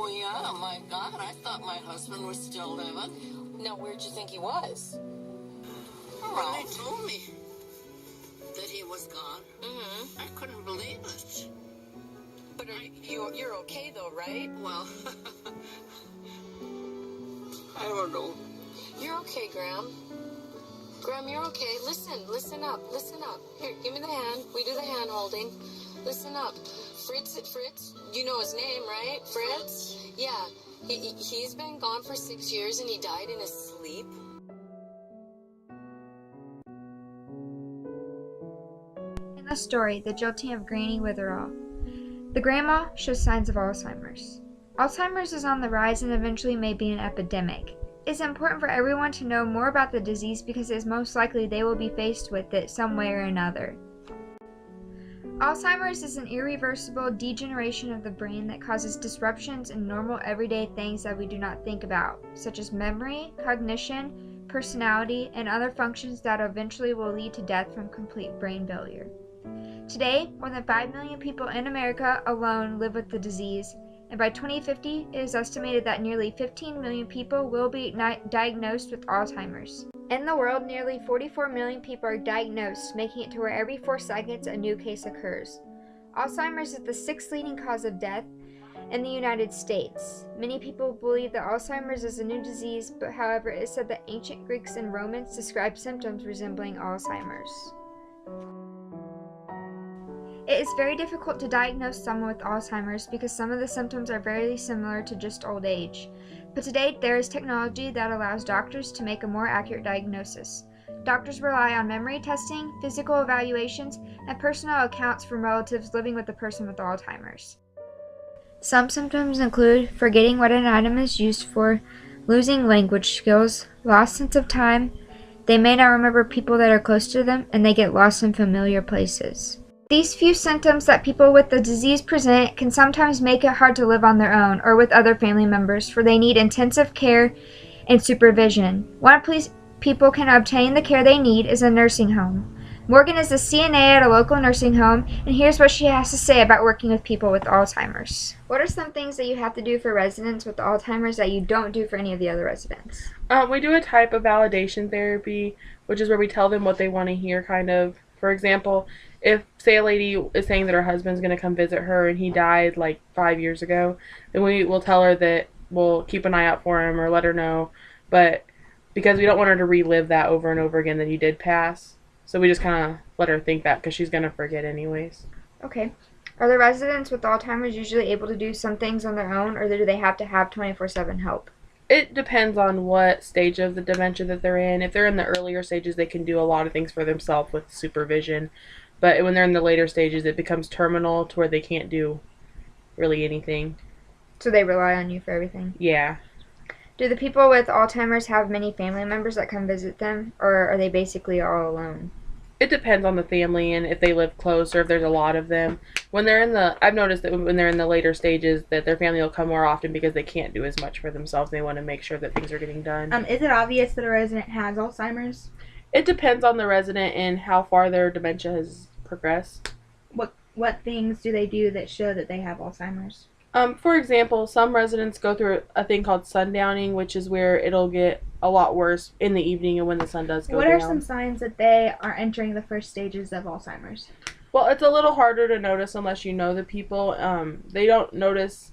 Well, yeah, my God, I thought my husband was still living. Now, where'd you think he was? When they told me that he was gone, Mm-hmm. I couldn't believe it. But you're okay, though, right? Well, I don't know. You're okay, Graham. Graham, you're okay. Listen up. Here, give me the hand. We do the hand holding. Listen up. Fritz, you know his name, right? Fritz? Yeah. He's been gone for 6 years and he died in his sleep. In the story, The Jilting of Granny Witherall, the grandma shows signs of Alzheimer's. Alzheimer's is on the rise and eventually may be an epidemic. It's important for everyone to know more about the disease because it is most likely they will be faced with it some way or another. Alzheimer's is an irreversible degeneration of the brain that causes disruptions in normal everyday things that we do not think about, such as memory, cognition, personality, and other functions that eventually will lead to death from complete brain failure. Today, more than 5 million people in America alone live with the disease, and by 2050, it is estimated that nearly 15 million people will be diagnosed with Alzheimer's. In the world, nearly 44 million people are diagnosed, making it to where every 4 seconds a new case occurs. Alzheimer's is the 6th leading cause of death in the United States. Many people believe that Alzheimer's is a new disease, but however, it is said that ancient Greeks and Romans described symptoms resembling Alzheimer's. It is very difficult to diagnose someone with Alzheimer's because some of the symptoms are very similar to just old age. But today, there is technology that allows doctors to make a more accurate diagnosis. Doctors rely on memory testing, physical evaluations, and personal accounts from relatives living with a person with Alzheimer's. Some symptoms include forgetting what an item is used for, losing language skills, lost sense of time, they may not remember people that are close to them, and they get lost in familiar places. These few symptoms that people with the disease present can sometimes make it hard to live on their own or with other family members, for they need intensive care and supervision. One place people can obtain the care they need is a nursing home. Morgan is a CNA at a local nursing home, and here's what she has to say about working with people with Alzheimer's. What are some things that you have to do for residents with Alzheimer's that you don't do for any of the other residents? We do a type of validation therapy, which is where we tell them what they want to hear, kind of. For example, if, say, a lady is saying that her husband's going to come visit her and he died like 5 years ago, then we will tell her that we'll keep an eye out for him or let her know. But because we don't want her to relive that over and over again that he did pass, so we just kind of let her think that because she's going to forget anyways. Okay. Are the residents with Alzheimer's usually able to do some things on their own, or do they have to have 24/7 help? It depends on what stage of the dementia that they're in. If they're in the earlier stages, they can do a lot of things for themselves with supervision. But when they're in the later stages, it becomes terminal to where they can't do really anything. So they rely on you for everything? Yeah. Do the people with Alzheimer's have many family members that come visit them, or are they basically all alone? It depends on the family and if they live close or if there's a lot of them. I've noticed that when they're in the later stages that their family will come more often because they can't do as much for themselves. They want to make sure that things are getting done. Is it obvious that a resident has Alzheimer's? It depends on the resident and how far their dementia has progressed. What things do they do that show that they have Alzheimer's? For example, some residents go through a thing called sundowning, which is where it'll get a lot worse in the evening and when the sun does go down. What are some signs that they are entering the first stages of Alzheimer's? Well, it's a little harder to notice unless you know the people. They don't notice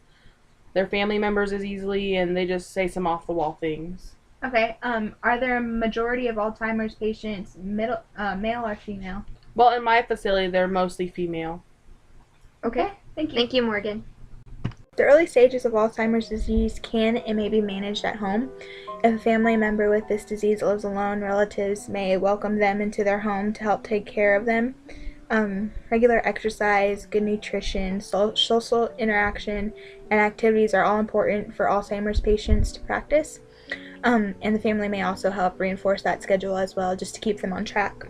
their family members as easily, and they just say some off-the-wall things. Okay. Are there a majority of Alzheimer's patients male or female? Well, in my facility, they're mostly female. Okay. Thank you. Thank you, Morgan. The early stages of Alzheimer's disease can and may be managed at home. If a family member with this disease lives alone, relatives may welcome them into their home to help take care of them. Regular exercise, good nutrition, social interaction, and activities are all important for Alzheimer's patients to practice. And the family may also help reinforce that schedule as well, just to keep them on track.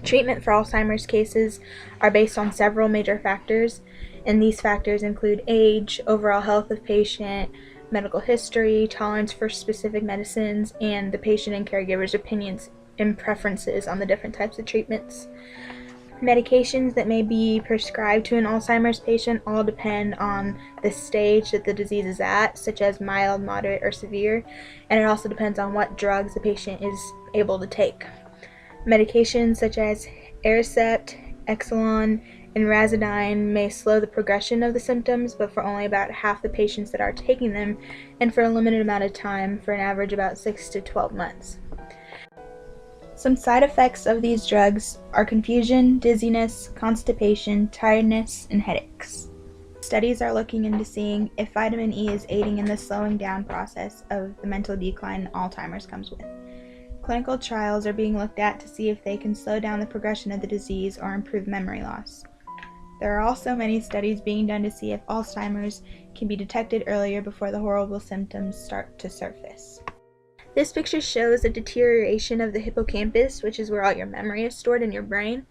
Treatment for Alzheimer's cases are based on several major factors, and these factors include age, overall health of patient, medical history, tolerance for specific medicines, and the patient and caregiver's opinions and preferences on the different types of treatments. Medications that may be prescribed to an Alzheimer's patient all depend on the stage that the disease is at, such as mild, moderate, or severe, and it also depends on what drugs the patient is able to take. Medications such as Aricept, Exelon, and Razidine may slow the progression of the symptoms, but for only about half the patients that are taking them, and for a limited amount of time, for an average about 6 to 12 months. Some side effects of these drugs are confusion, dizziness, constipation, tiredness, and headaches. Studies are looking into seeing if vitamin E is aiding in the slowing down process of the mental decline Alzheimer's comes with. Clinical trials are being looked at to see if they can slow down the progression of the disease or improve memory loss. There are also many studies being done to see if Alzheimer's can be detected earlier before the horrible symptoms start to surface. This picture shows a deterioration of the hippocampus, which is where all your memory is stored in your brain,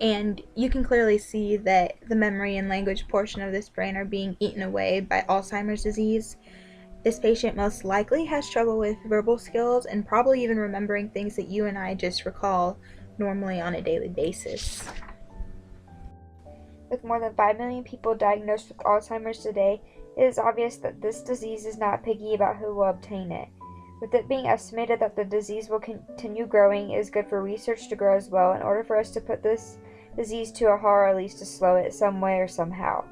and you can clearly see that the memory and language portion of this brain are being eaten away by Alzheimer's disease. This patient most likely has trouble with verbal skills and probably even remembering things that you and I just recall normally on a daily basis. With more than 5 million people diagnosed with Alzheimer's today, it is obvious that this disease is not picky about who will obtain it. With it being estimated that the disease will continue growing, it is good for research to grow as well in order for us to put this disease to a halt or at least to slow it some way or somehow.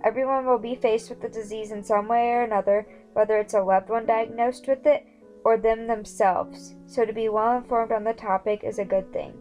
Everyone will be faced with the disease in some way or another, whether it's a loved one diagnosed with it or them themselves, so to be well informed on the topic is a good thing.